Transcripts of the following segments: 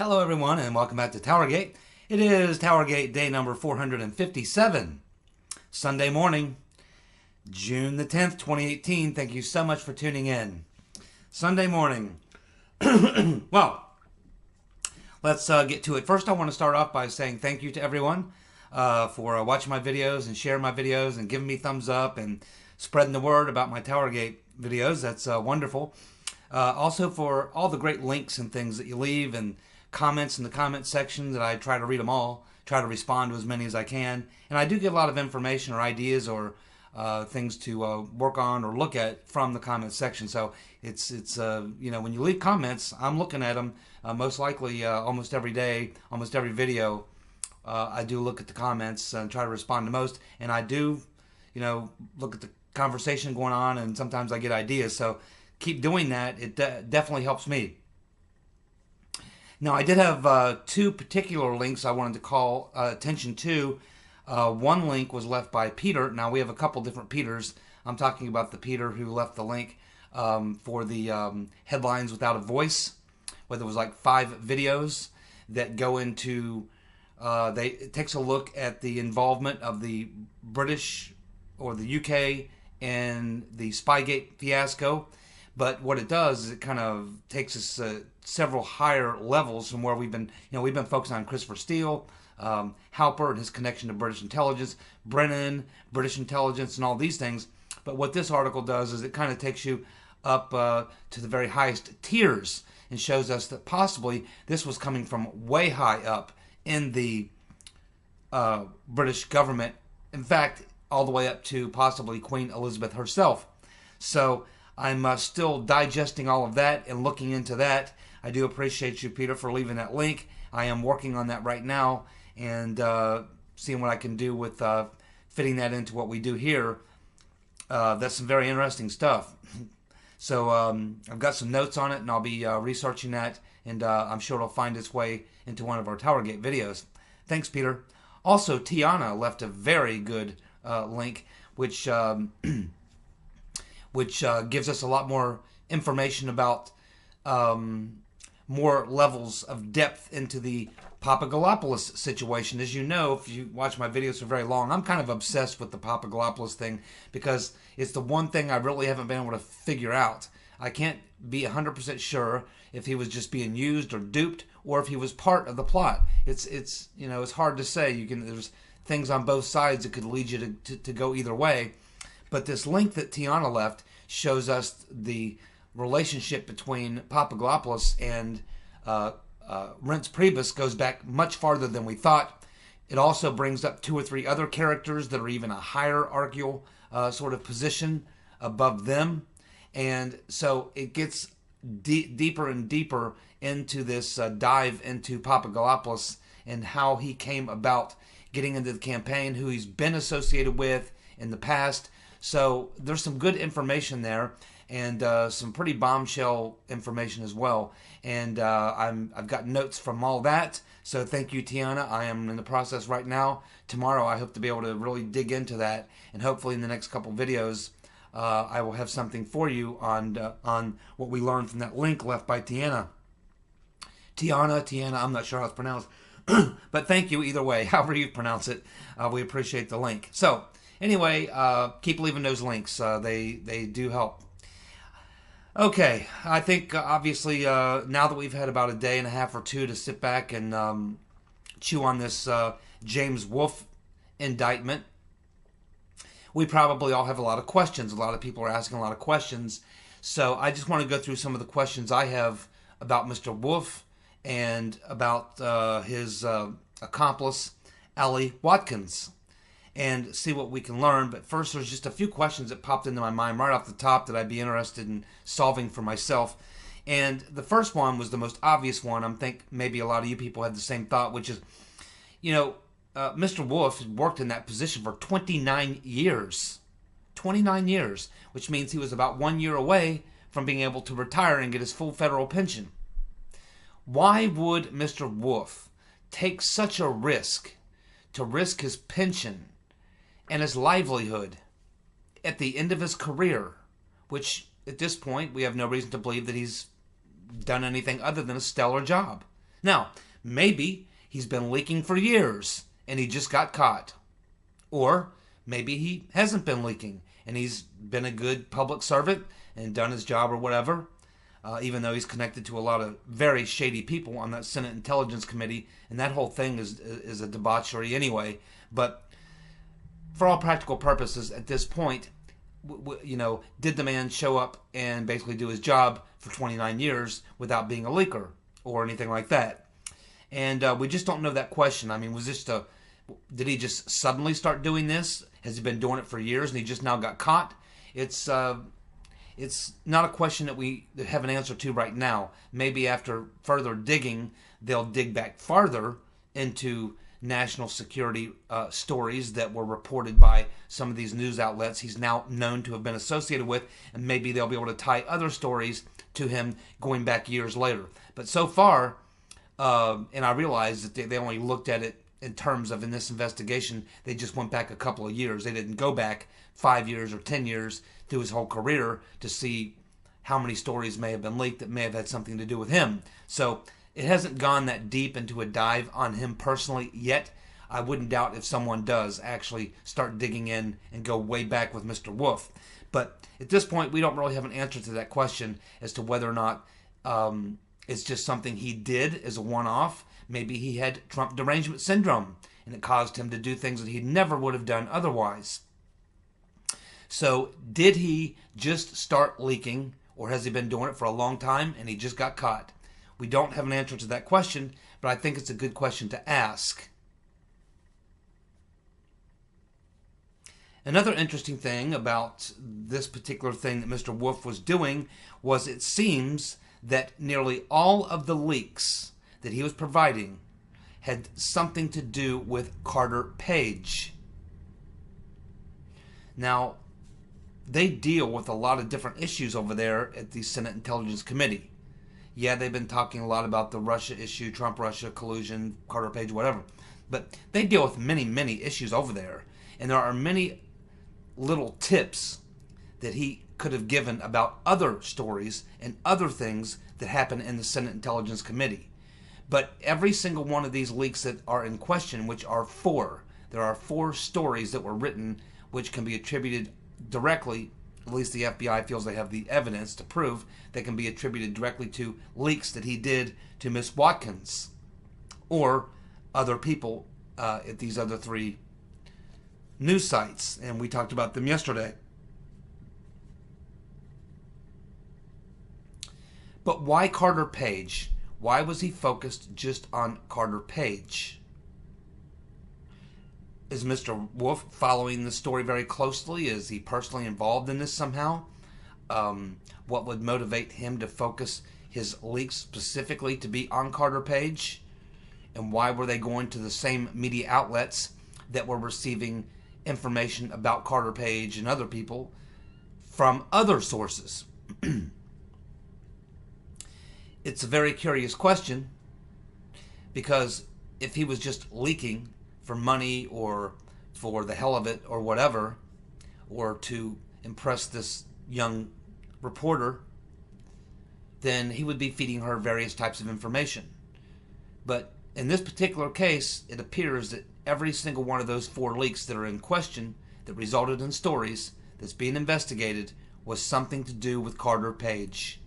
Hello everyone and welcome back to TowerGate. It is TowerGate day number 457, Sunday morning, June the 10th, 2018. Thank you so much for tuning in. Sunday morning. Well, let's get to it. First, I want to start off by saying thank you to everyone for watching my videos and sharing my videos and giving me thumbs up and spreading the word about my TowerGate videos. That's wonderful. Also for all the great links and things that you leave and comments in the comment section that I try to read them all, try to respond to as many as I can. And I do get a lot of information or ideas or things to work on or look at from the comment section. So it's you know, when you leave comments, I'm looking at them most likely almost every day, almost every video. I do look at the comments and try to respond to most. And I do, you know, look at the conversation going on, and sometimes I get ideas. So keep doing that. It definitely helps me. Now, I did have two particular links I wanted to call attention to. One link was left by Peter. Now, we have a couple different Peters. I'm talking about the Peter who left the link for the headlines without a voice, where there was like 5 videos that go into, it takes a look at the involvement of the British or the UK in the Spygate fiasco. But what it does is it kind of takes us several higher levels from where we've been focusing on Christopher Steele, Halper and his connection to British intelligence, Brennan, British intelligence, and all these things. But what this article does is it kind of takes you up to the very highest tiers and shows us that possibly this was coming from way high up in the British government. In fact, all the way up to possibly Queen Elizabeth herself. So I'm still digesting all of that and looking into that. I do appreciate you, Peter, for leaving that link. I am working on that right now and seeing what I can do with fitting that into what we do here. That's some very interesting stuff. So I've got some notes on it, and I'll be researching that, and I'm sure it'll find its way into one of our TowerGate videos. Thanks, Peter. Also, Tiana left a very good link, which gives us a lot more information about more levels of depth into the Papadopoulos situation. As you know, if you watch my videos for very long, I'm kind of obsessed with the Papadopoulos thing because it's the one thing I really haven't been able to figure out. I can't be 100% sure if he was just being used or duped or if he was part of the plot. It's you know, it's hard to say. There's things on both sides that could lead you to go either way. But this link that Tiana left shows us the relationship between Papadopoulos and Reince Priebus goes back much farther than we thought. It also brings up 2 or 3 other characters that are even a hierarchical sort of position above them. And so it gets deeper and deeper into this dive into Papadopoulos and how he came about getting into the campaign, who he's been associated with in the past. So there's some good information there, and some pretty bombshell information as well. And I've got notes from all that. So thank you, Tiana. I am in the process right now. Tomorrow I hope to be able to really dig into that, and hopefully in the next couple videos I will have something for you on what we learned from that link left by Tiana. Tiana, I'm not sure how it's pronounced, but thank you either way, however you pronounce it. We appreciate the link. So anyway, keep leaving those links. They do help. Okay, I think obviously now that we've had about a day and a half or 2 to sit back and chew on this James Wolfe indictment, we probably all have a lot of questions. A lot of people are asking a lot of questions. So I just want to go through some of the questions I have about Mr. Wolfe and about his accomplice, Allie Watkins, and see what we can learn. But first, there's just a few questions that popped into my mind right off the top that I'd be interested in solving for myself. And the first one was the most obvious one. I think maybe a lot of you people had the same thought, which is, you know, Mr. Wolfe had worked in that position for 29 years. 29 years, which means he was about 1 year away from being able to retire and get his full federal pension. Why would Mr. Wolfe take such a risk to risk his pension and his livelihood at the end of his career, which at this point we have no reason to believe that he's done anything other than a stellar job? Now, maybe he's been leaking for years and he just got caught. Or maybe he hasn't been leaking and he's been a good public servant and done his job or whatever, even though he's connected to a lot of very shady people on that Senate Intelligence Committee, and that whole thing is a debauchery anyway. But for all practical purposes, at this point, did the man show up and basically do his job for 29 years without being a leaker or anything like that? And we just don't know that question. I mean, did he just suddenly start doing this? Has he been doing it for years and he just now got caught? It's not a question that we have an answer to right now. Maybe after further digging, they'll dig back farther into national security stories that were reported by some of these news outlets he's now known to have been associated with, and maybe they'll be able to tie other stories to him going back years later. But so far, and I realize that they only looked at it in terms of, in this investigation, they just went back a couple of years. They didn't go back 5 years or 10 years through his whole career to see how many stories may have been leaked that may have had something to do with him. So it hasn't gone that deep into a dive on him personally yet. I wouldn't doubt if someone does actually start digging in and go way back with Mr. Wolfe. But at this point, we don't really have an answer to that question as to whether or not it's just something he did as a one-off. Maybe he had Trump derangement syndrome, and it caused him to do things that he never would have done otherwise. So did he just start leaking, or has he been doing it for a long time and he just got caught? We don't have an answer to that question, but I think it's a good question to ask. Another interesting thing about this particular thing that Mr. Wolfe was doing was it seems that nearly all of the leaks that he was providing had something to do with Carter Page. Now, they deal with a lot of different issues over there at the Senate Intelligence Committee. Yeah, they've been talking a lot about the Russia issue, Trump-Russia collusion, Carter Page, whatever. But they deal with many, many issues over there. And there are many little tips that he could have given about other stories and other things that happen in the Senate Intelligence Committee. But every single one of these leaks that are in question, which are four, there are 4 stories that were written which can be attributed directly, at least the FBI feels they have the evidence to prove, they can be attributed directly to leaks that he did to Miss Watkins or other people at these other 3 news sites. And we talked about them yesterday. But why Carter Page? Why was he focused just on Carter Page? Is Mr. Wolfe following the story very closely? Is he personally involved in this somehow? What would motivate him to focus his leaks specifically to be on Carter Page? And why were they going to the same media outlets that were receiving information about Carter Page and other people from other sources? It's a very curious question, because if he was just leaking for money or for the hell of it or whatever, or to impress this young reporter, then he would be feeding her various types of information. But in this particular case, it appears that every single one of those 4 leaks that are in question that resulted in stories that's being investigated was something to do with Carter Page.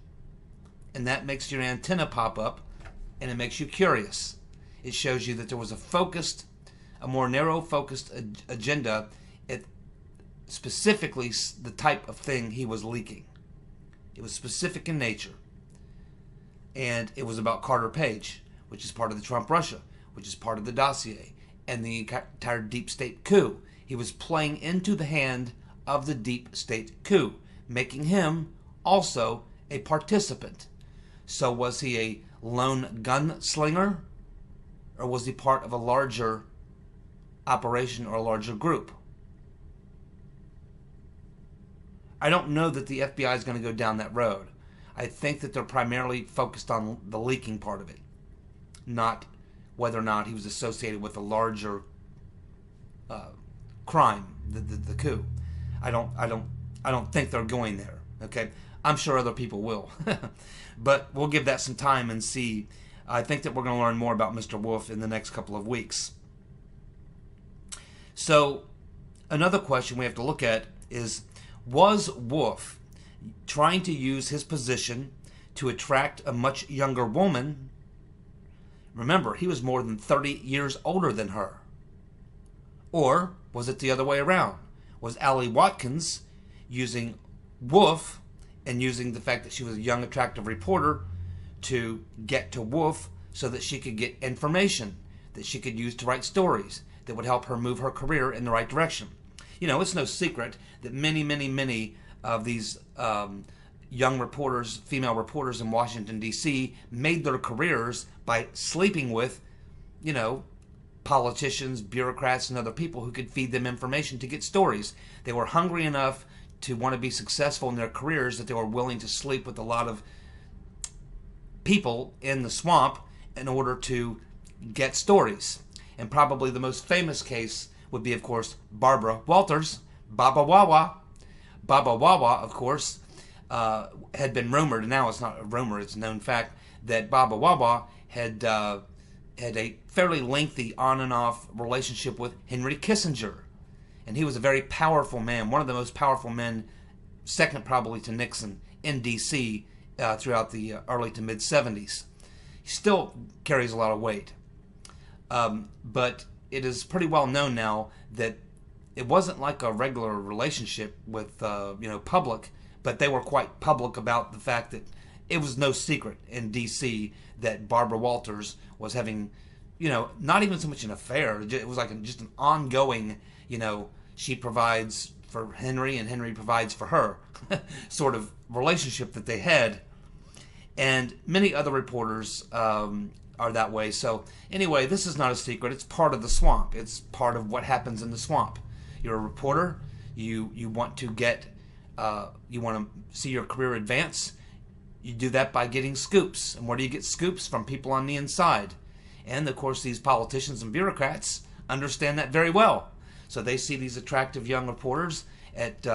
And that makes your antenna pop up, and it makes you curious. It shows you that there was a more narrow focused agenda at specifically the type of thing he was leaking. It was specific in nature. And it was about Carter Page, which is part of the Trump-Russia, which is part of the dossier, and the entire deep state coup. He was playing into the hand of the deep state coup, making him also a participant. So was he a lone gunslinger, or was he part of a larger operation or a larger group? I don't know that the FBI is going to go down that road. I think that they're primarily focused on the leaking part of it, not whether or not he was associated with a larger crime, the coup. I don't think they're going there. Okay, I'm sure other people will, but we'll give that some time and see I think that we're going to learn more about Mr. Wolfe in the next couple of weeks. So, another question we have to look at is, was Wolfe trying to use his position to attract a much younger woman? Remember, he was more than 30 years older than her. Or was it the other way around? Was Allie Watkins using Wolfe and using the fact that she was a young, attractive reporter to get to Wolfe so that she could get information that she could use to write stories that would help her move her career in the right direction? You know, it's no secret that many of these young reporters, female reporters in Washington, D.C. made their careers by sleeping with, you know, politicians, bureaucrats, and other people who could feed them information to get stories. They were hungry enough to want to be successful in their careers that they were willing to sleep with a lot of people in the swamp in order to get stories. And probably the most famous case would be, of course, Barbara Walters, Baba Wawa. Baba Wawa, of course, had been rumored, and now it's not a rumor, it's a known fact, that Baba Wawa had a fairly lengthy on and off relationship with Henry Kissinger. And he was a very powerful man, one of the most powerful men, second probably to Nixon, in D.C. Throughout the early to mid-70s. He still carries a lot of weight. But it is pretty well known now that it wasn't like a regular relationship with, public, but they were quite public about the fact that it was no secret in D.C. that Barbara Walters was having, not even so much an affair. It was like just an ongoing, she provides for Henry and Henry provides for her sort of relationship that they had. And many other reporters are that way. So anyway, this is not a secret. It's part of the swamp. It's part of what happens in the swamp. You're a reporter. You want to get, you want to see your career advance. You do that by getting scoops. And where do you get scoops? From people on the inside. And of course, these politicians and bureaucrats understand that very well. So they see these attractive young reporters at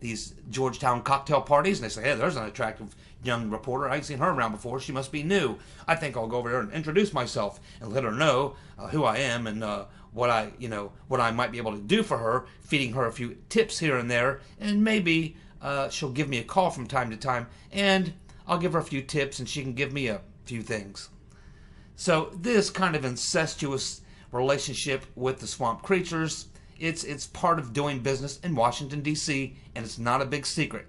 these Georgetown cocktail parties, and they say, hey, there's an attractive young reporter. I ain't seen her around before. She must be new. I think I'll go over there and introduce myself and let her know who I am and what I might be able to do for her, feeding her a few tips here and there, and maybe she'll give me a call from time to time, and I'll give her a few tips, and she can give me a few things. So this kind of incestuous relationship with the swamp creatures, it's part of doing business in Washington, D.C., and it's not a big secret.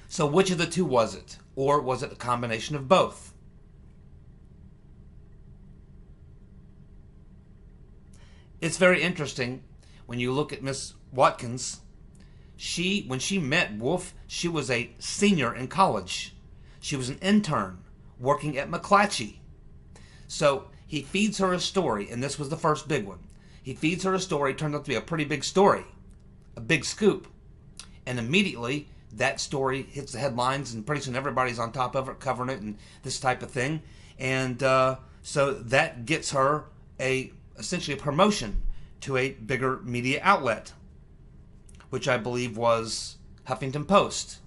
So which of the two was it? Or was it a combination of both? It's very interesting when you look at Miss Watkins. When she met Wolfe, she was a senior in college. She was an intern working at McClatchy. So he feeds her a story, and this was the first big one. He feeds her a story, turned out to be a pretty big story, a big scoop. And immediately, that story hits the headlines, and pretty soon everybody's on top of it, covering it, and this type of thing. And so that gets her essentially a promotion to a bigger media outlet, which I believe was Huffington Post,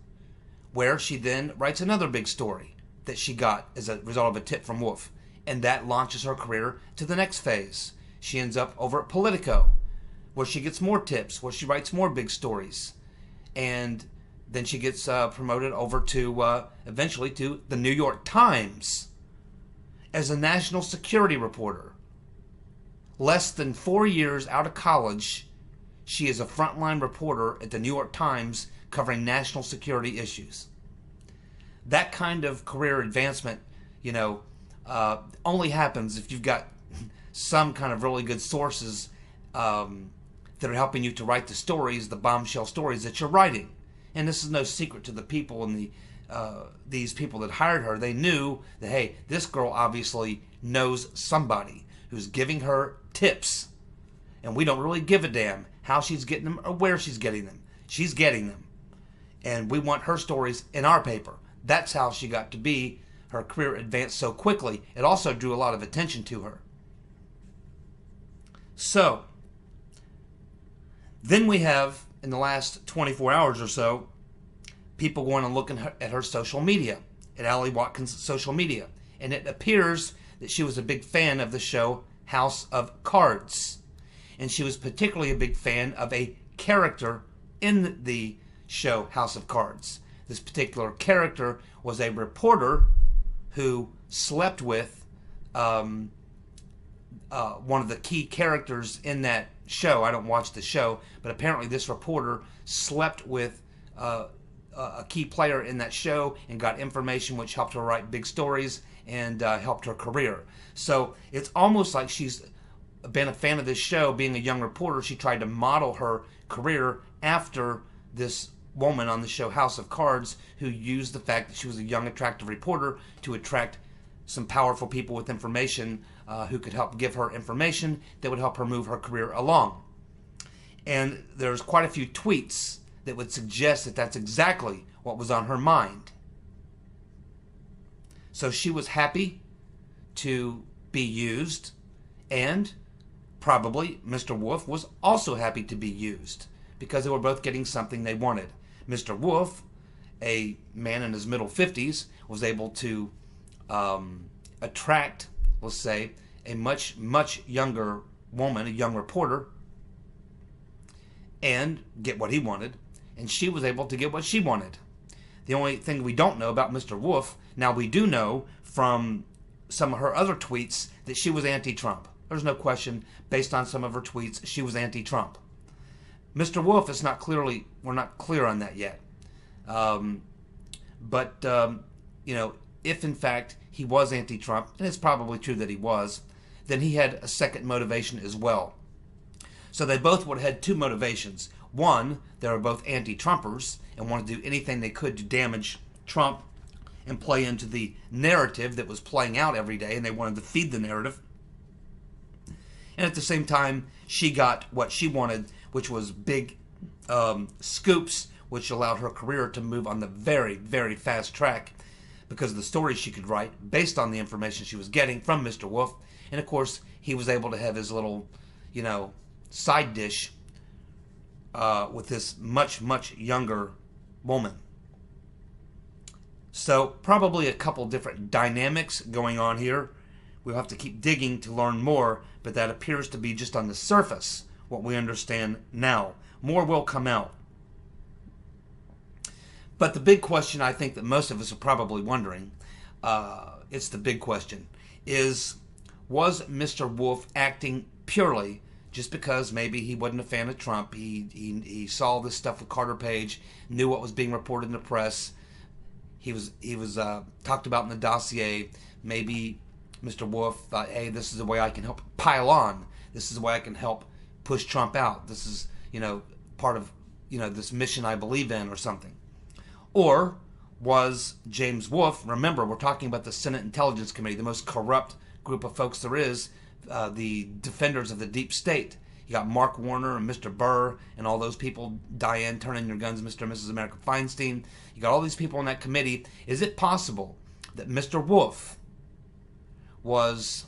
where she then writes another big story that she got as a result of a tip from Wolfe. And that launches her career to the next phase. She ends up over at Politico, where she gets more tips, where she writes more big stories. And then she gets promoted over to, eventually, to the New York Times as a national security reporter. Less than 4 years out of college, she is a frontline reporter at the New York Times covering national security issues. That kind of career advancement, only happens if you've got some kind of really good sources that are helping you to write the stories, the bombshell stories that you're writing. And this is no secret to the people and these people that hired her. They knew that, hey, this girl obviously knows somebody who's giving her tips. And we don't really give a damn how she's getting them or where she's getting them. She's getting them. And we want her stories in our paper. That's how she got to be. Her career advanced so quickly. It also drew a lot of attention to her. So, then we have, in the last 24 hours or so, people going and looking at her social media, at Allie Watkins' social media. And it appears that she was a big fan of the show House of Cards. And she was particularly a big fan of a character in the show House of Cards. This particular character was a reporter who slept with one of the key characters in that show. I don't watch the show, but apparently this reporter slept with a key player in that show and got information which helped her write big stories and helped her career. So it's almost like she's been a fan of this show. Being a young reporter, she tried to model her career after this woman on the show House of Cards, who used the fact that she was a young, attractive reporter to attract some powerful people with information who could help give her information that would help her move her career along. And there's quite a few tweets that would suggest that that's exactly what was on her mind. So she was happy to be used, and probably Mr. Wolfe was also happy to be used because they were both getting something they wanted. Mr. Wolfe, a man in his middle 50s, was able to attract, let's say, a much, much younger woman, a young reporter, and get what he wanted. And she was able to get what she wanted. The only thing we don't know about Mr. Wolfe, now we do know from some of her other tweets that she was anti-Trump. There's no question, based on some of her tweets, she was anti-Trump. Mr. Wolfe is not clearly, we're not clear on that yet. You know, if in fact he was anti-Trump, and it's probably true that he was, then he had a second motivation as well. So they both would have had two motivations. One, they were both anti-Trumpers and wanted to do anything they could to damage Trump and play into the narrative that was playing out every day, and they wanted to feed the narrative. And at the same time, she got what she wanted, which was big scoops, which allowed her career to move on the very, very fast track because of the stories she could write based on the information she was getting from Mr. Wolfe. And of course, he was able to have his little, you know, side dish with this much, much younger woman. So probably a couple different dynamics going on here. We'll have to keep digging to learn more, but that appears to be just on the surface what we understand now. More will come out. But the big question I think that most of us are probably wondering, it's the big question, is was Mr. Wolfe acting purely just because maybe he wasn't a fan of Trump? He saw this stuff with Carter Page, knew what was being reported in the press. He was talked about in the dossier. Maybe Mr. Wolfe thought, hey, this is the way I can help pile on. This is the way I can help push Trump out. This is, you know, part of, you know, this mission I believe in or something. Or was James Wolfe, remember, we're talking about the Senate Intelligence Committee, the most corrupt group of folks there is, the defenders of the deep state. You got Mark Warner and Mr. Burr and all those people, Diane, Turn In Your Guns, Mr. and Mrs. America Feinstein. You got all these people on that committee. Is it possible that Mr. Wolfe was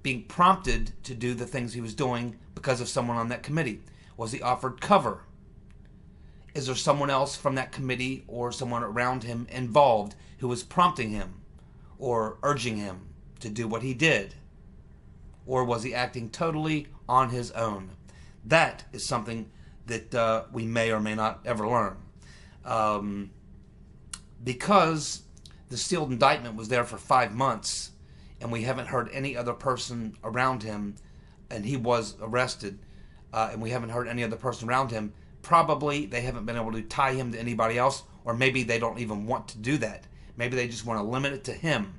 being prompted to do the things he was doing because of someone on that committee? Was he offered cover? Is there someone else from that committee or someone around him involved who was prompting him or urging him to do what he did? Or was he acting totally on his own? That is something that we may or may not ever learn. Because the sealed indictment was there for 5 months and we haven't heard any other person around him, and he was arrested, and we haven't heard any other person around him, probably they haven't been able to tie him to anybody else, or maybe they don't even want to do that. Maybe they just want to limit it to him,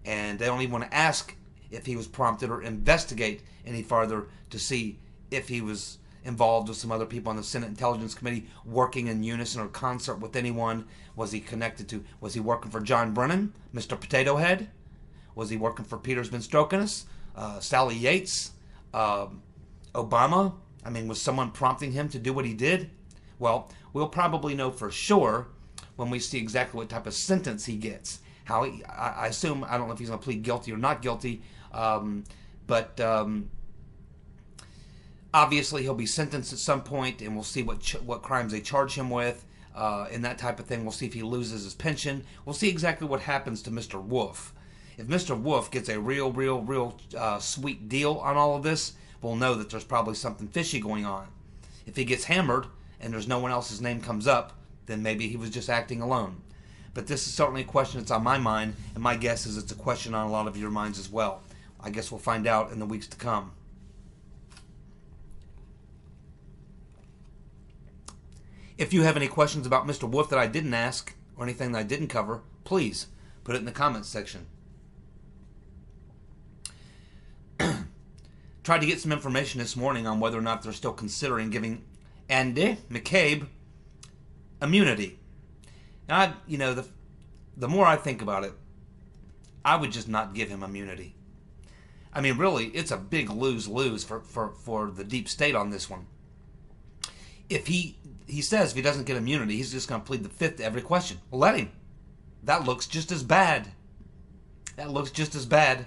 and they don't even want to ask if he was prompted or investigate any farther to see if he was involved with some other people on the Senate Intelligence Committee, working in unison or concert with anyone. Was he connected to, was he working for John Brennan, Mr. Potato Head? Was he working for Peter's Been Stroking Us, Sally Yates, Obama? I mean, was someone prompting him to do what he did? Well, we'll probably know for sure when we see exactly what type of sentence he gets. How he, I assume, I don't know if he's going to plead guilty or not guilty, but obviously he'll be sentenced at some point, and we'll see what crimes they charge him with, and that type of thing. We'll see if he loses his pension. We'll see exactly what happens to Mr. Wolfe. If Mr. Wolfe gets a real sweet deal on all of this, we'll know that there's probably something fishy going on. If he gets hammered and there's no one else's name comes up, then maybe he was just acting alone. But this is certainly a question that's on my mind, and my guess is it's a question on a lot of your minds as well. I guess we'll find out in the weeks to come. If you have any questions about Mr. Wolfe that I didn't ask, or anything that I didn't cover, please put it in the comments section. Tried to get some information this morning on whether or not they're still considering giving Andy McCabe immunity. Now, the more I think about it, I would just not give him immunity. I mean, really, it's a big lose-lose for the deep state on this one. If he says if he doesn't get immunity, he's just going to plead the fifth to every question. Well, let him. That looks just as bad. That looks just as bad.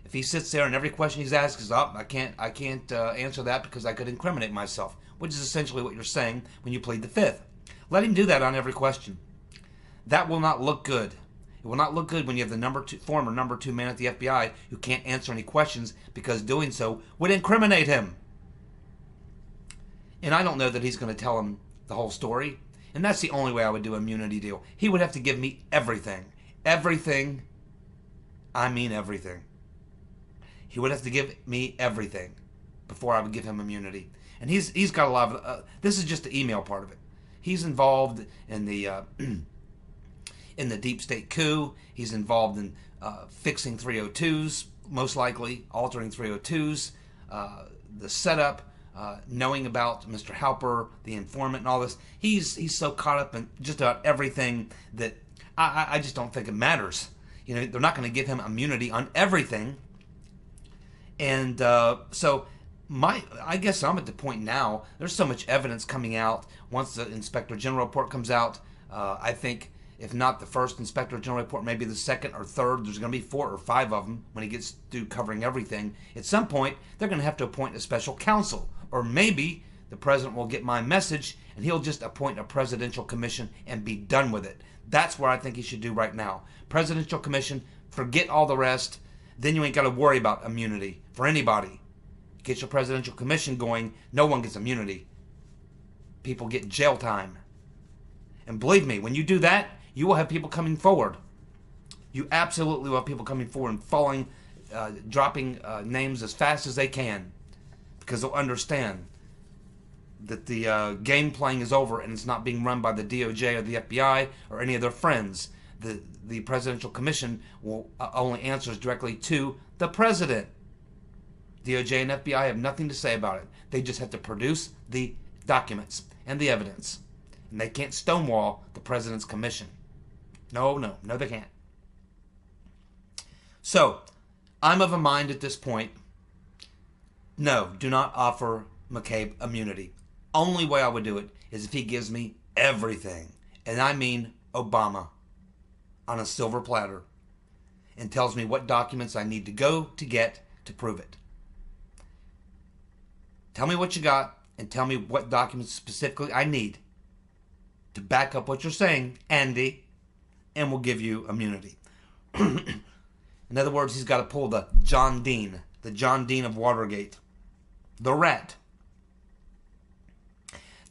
If he sits there and every question he's asked is, I can't answer that because I could incriminate myself, which is essentially what you're saying when you plead the fifth. Let him do that on every question. That will not look good. It will not look good when you have the former number 2 man at the FBI who can't answer any questions because doing so would incriminate him. And I don't know that he's going to tell him the whole story. And that's the only way I would do an immunity deal. He would have to give me everything. Everything. I mean everything. He would have to give me everything before I would give him immunity. And he's got a lot of... this is just the email part of it. He's involved in the in the deep state coup. He's involved in fixing 302s, most likely altering 302s, the setup, knowing about Mr. Halper, the informant, and all this. He's so caught up in just about everything that I just don't think it matters. They're not going to give him immunity on everything. And so I guess I'm at the point now, there's so much evidence coming out. Once the Inspector General report comes out, I think if not the first Inspector General report, maybe the second or third, there's going to be 4 or 5 of them when he gets through covering everything. At some point, they're going to have to appoint a special counsel. Or maybe the president will get my message and he'll just appoint a presidential commission and be done with it. That's what I think he should do right now. Presidential commission, forget all the rest. Then you ain't got to worry about immunity for anybody. Get your presidential commission going, no one gets immunity. People get jail time. And believe me, when you do that, you will have people coming forward. You absolutely will have people coming forward and dropping names as fast as they can. Because they'll understand that the game playing is over and it's not being run by the DOJ or the FBI or any of their friends. The Presidential Commission will only answers directly to the President. DOJ and FBI have nothing to say about it. They just have to produce the documents and the evidence. And they can't stonewall the President's Commission. No, they can't. So, I'm of a mind at this point, no, do not offer McCabe immunity. Only way I would do it is if he gives me everything. And I mean Obama on a silver platter. And tells me what documents I need to go to get to prove it. Tell me what you got and tell me what documents specifically I need to back up what you're saying, Andy, and we'll give you immunity. In other words, he's got to pull the John Dean of Watergate. The rat.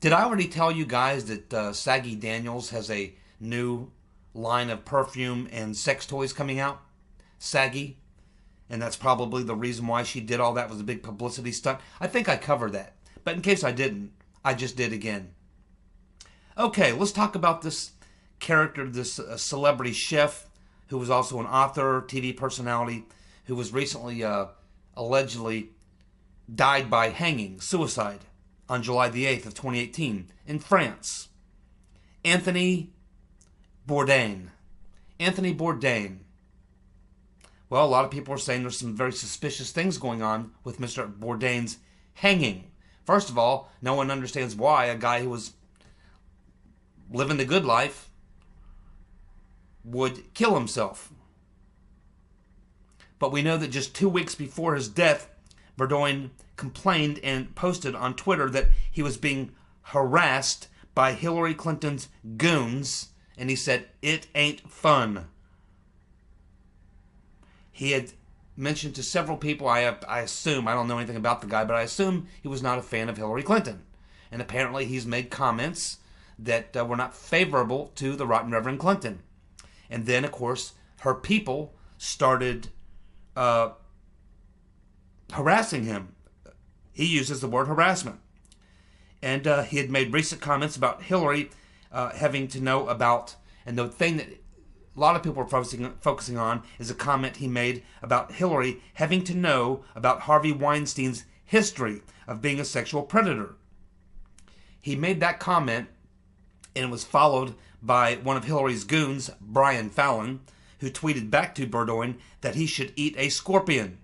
Did I already tell you guys that Saggy Daniels has a new line of perfume and sex toys coming out? Saggy. And that's probably the reason why she did all that, was a big publicity stunt. I think I covered that. But in case I didn't, I just did again. Okay, let's talk about this character, this celebrity chef who was also an author, TV personality, who was recently allegedly died by hanging, suicide, on July the 8th of 2018 in France. Anthony Bourdain. Anthony Bourdain. Well, a lot of people are saying there's some very suspicious things going on with Mr. Bourdain's hanging. First of all, no one understands why a guy who was living the good life would kill himself. But we know that just 2 weeks before his death, Bourdain complained and posted on Twitter that he was being harassed by Hillary Clinton's goons, and he said, "It ain't fun." he had mentioned to several people, I assume, I don't know anything about the guy, but I assume he was not a fan of Hillary Clinton. And apparently he's made comments that were not favorable to the Rotten Reverend Clinton. And then, of course, her people started harassing him. He uses the word harassment. And he had made recent comments about Hillary having to know about, and the thing that a lot of people are focusing on is a comment he made about Hillary having to know about Harvey Weinstein's history of being a sexual predator. He made that comment, and it was followed by one of Hillary's goons, Brian Fallon, who tweeted back to Bourdain that he should eat a scorpion.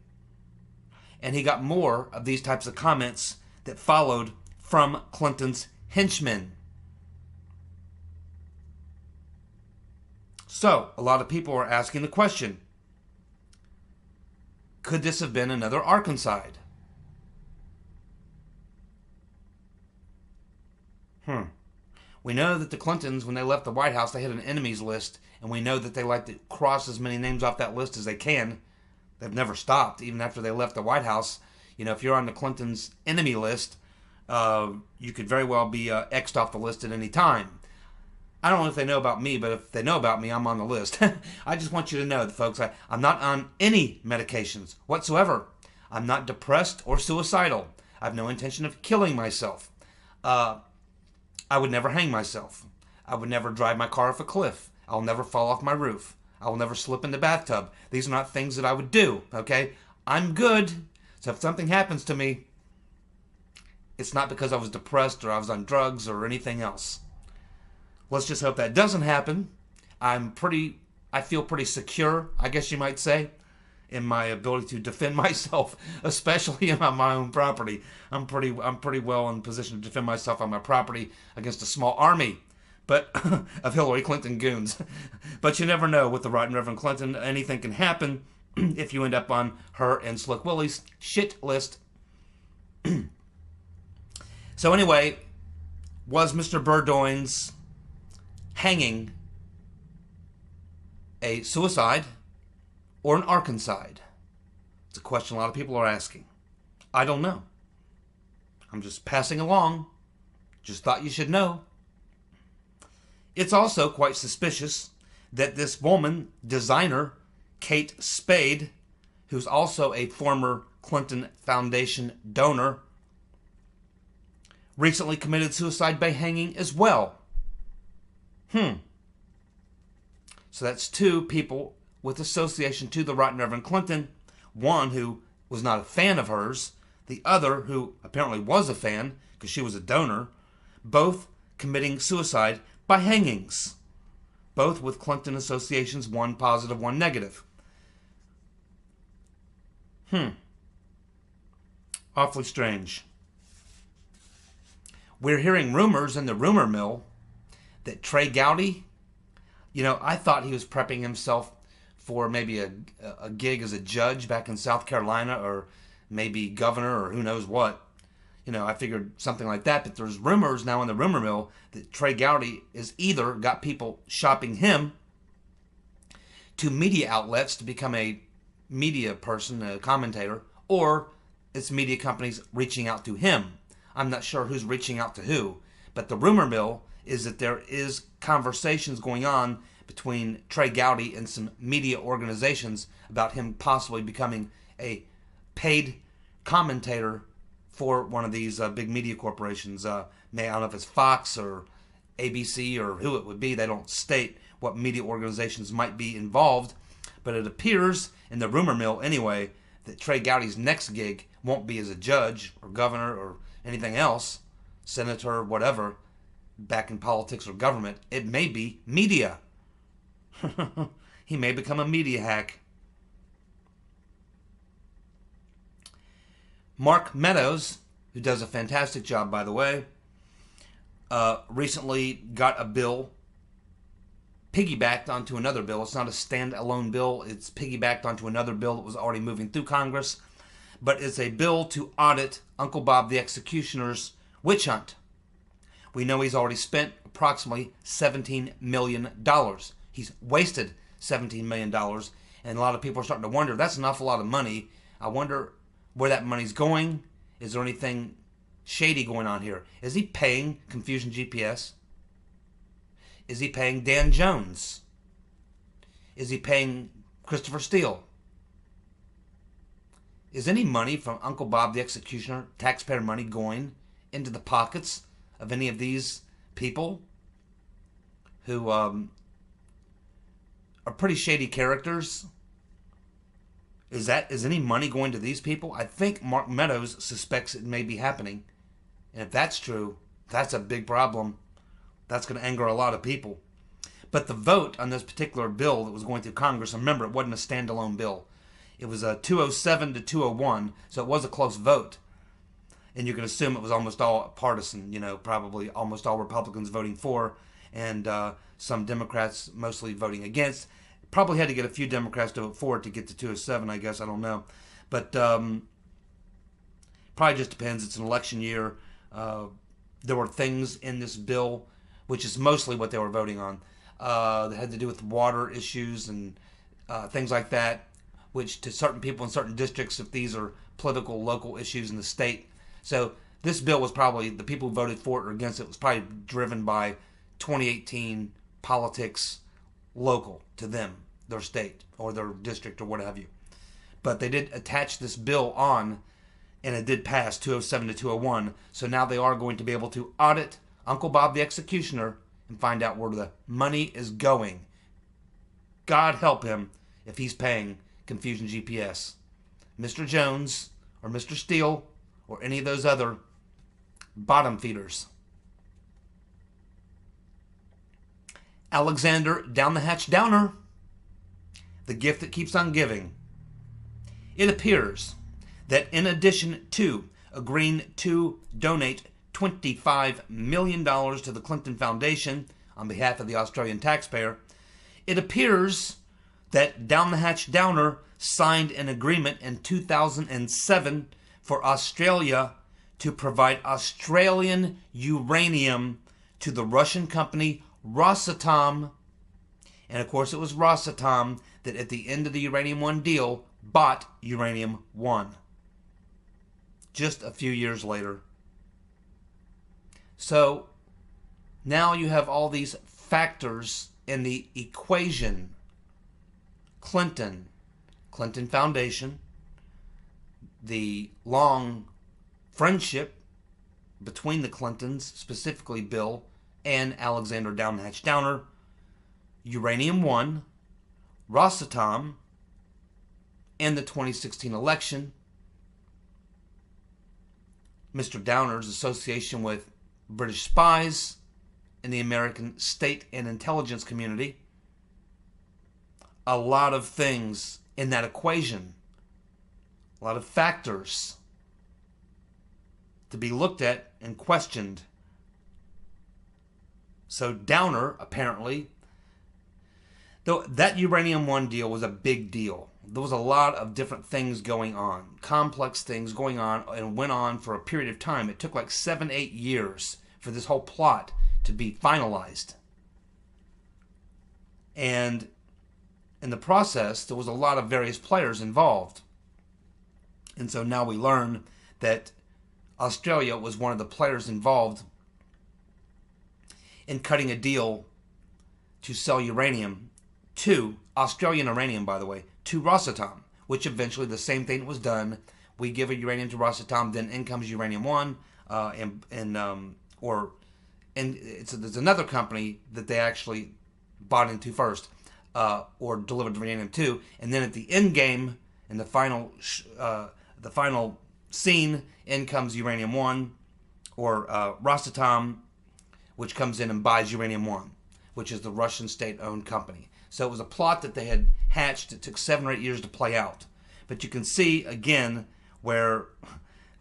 And he got more of these types of comments that followed from Clinton's henchmen. So, a lot of people are asking the question, could this have been another Arkancide? We know that the Clintons, when they left the White House, they had an enemies list, and we know that they like to cross as many names off that list as they can. They've never stopped, even after they left the White House. You know, if you're on the Clintons' enemy list, you could very well be X'd off the list at any time. I don't know if they know about me, but if they know about me, I'm on the list. I just want you to know, folks, I'm not on any medications whatsoever. I'm not depressed or suicidal. I have no intention of killing myself. I would never hang myself. I would never drive my car off a cliff. I'll never fall off my roof. I will never slip in the bathtub. These are not things that I would do, okay? I'm good. So if something happens to me, it's not because I was depressed or I was on drugs or anything else. Let's just hope that doesn't happen. I feel pretty secure, I guess you might say, in my ability to defend myself, especially on my own property. I'm pretty well in position to defend myself on my property against a small army, but of Hillary Clinton goons. But you never know with the Right Reverend Clinton. Anything can happen if you end up on her and Slick Willie's shit list. So anyway, was Mr. Bourdain's hanging a suicide or an Arkancide? It's a question a lot of people are asking. I don't know. I'm just passing along. Just thought you should know. It's also quite suspicious that this woman, designer Kate Spade, who's also a former Clinton Foundation donor, recently committed suicide by hanging as well. So that's two people with association to the Right Reverend Clinton. One who was not a fan of hers. The other who apparently was a fan because she was a donor. Both committing suicide by hangings. Both with Clinton associations, one positive, one negative. Awfully strange. We're hearing rumors in the rumor mill that Trey Gowdy, I thought he was prepping himself for maybe a gig as a judge back in South Carolina, or maybe governor, or who knows what. I figured something like that. But there's rumors now in the rumor mill that Trey Gowdy is either got people shopping him to media outlets to become a media person, a commentator, or it's media companies reaching out to him. I'm not sure who's reaching out to who, but the rumor mill is that there is conversations going on between Trey Gowdy and some media organizations about him possibly becoming a paid commentator for one of these big media corporations. I don't know if it's Fox or ABC or who it would be. They don't state what media organizations might be involved, but it appears in the rumor mill anyway that Trey Gowdy's next gig won't be as a judge or governor or anything else, senator, whatever, back in politics or government. It may be media. He may become a media hack. Mark Meadows, who does a fantastic job, by the way, recently got a bill piggybacked onto another bill. It's not a standalone bill. It's piggybacked onto another bill that was already moving through Congress. But it's a bill to audit Uncle Bob the Executioner's witch hunt. We know he's already spent approximately $17 million. He's wasted $17 million. And a lot of people are starting to wonder, that's an awful lot of money. I wonder where that money's going. Is there anything shady going on here? Is he paying Confusion GPS? Is he paying Dan Jones? Is he paying Christopher Steele? Is any money from Uncle Bob the Executioner, taxpayer money, going into the pockets of any of these people who are pretty shady characters? Is any money going to these people? I think Mark Meadows suspects it may be happening. And if that's true, that's a big problem. That's going to anger a lot of people. But the vote on this particular bill that was going through Congress, remember, it wasn't a standalone bill. It was a 207 to 201, so it was a close vote. And you can assume it was almost all partisan, probably almost all Republicans voting for, and some Democrats mostly voting against. Probably had to get a few Democrats to vote for it to get to 207, I guess. I don't know. But probably just depends. It's an election year. There were things in this bill, which is mostly what they were voting on, that had to do with water issues and things like that, which to certain people in certain districts, if these are political, local issues in the state. So this bill was probably, the people who voted for it or against it was probably driven by 2018 politics local to them, their state or their district or what have you. But they did attach this bill on, and it did pass 207 to 201. So now they are going to be able to audit Uncle Bob the Executioner and find out where the money is going. God help him if he's paying Confusion GPS. Mr. Jones or Mr. Steele or any of those other bottom feeders. Alexander Down the Hatch Downer, the gift that keeps on giving. It appears that in addition to agreeing to donate $25 million to the Clinton Foundation on behalf of the Australian taxpayer, it appears that Down the Hatch Downer signed an agreement in 2007 for Australia to provide Australian uranium to the Russian company Rosatom. And of course it was Rosatom that at the end of the Uranium One deal bought Uranium One just a few years later. So now you have all these factors in the equation. Clinton Foundation, the long friendship between the Clintons, specifically Bill and Alexander Down the Hatch Downer, Uranium One, Rosatom, and the 2016 election, Mr. Downer's association with British spies in the American state and intelligence community. A lot of things in that equation, a lot of factors to be looked at and questioned. So Downer, apparently, though that Uranium One deal was a big deal. There was a lot of different things going on, complex things going on, and went on for a period of time. It took like 7-8 years for this whole plot to be finalized. And in the process, there was a lot of various players involved. And so now we learn that Australia was one of the players involved in cutting a deal to sell uranium to, Australian uranium by the way, to Rosatom, which eventually the same thing was done. We give a uranium to Rosatom, then in comes Uranium One, there's another company that they actually bought into first, or delivered uranium to, and then at the end game, in the final scene, in comes Uranium One, or Rosatom, which comes in and buys Uranium One, which is the Russian state-owned company. So it was a plot that they had hatched. It took 7 or 8 years to play out. But you can see, again, where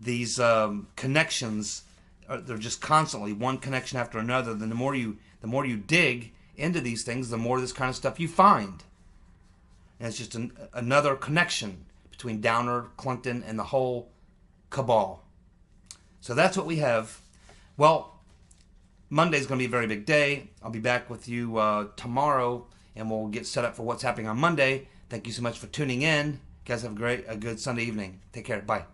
these connections, they're just constantly one connection after another. Then the more you dig into these things, the more this kind of stuff you find. And it's just another connection between Downer, Clinton, and the whole cabal. So that's what we have. Well, Monday's going to be a very big day. I'll be back with you tomorrow, and we'll get set up for what's happening on Monday. Thank you so much for tuning in. You guys have a good Sunday evening. Take care. Bye.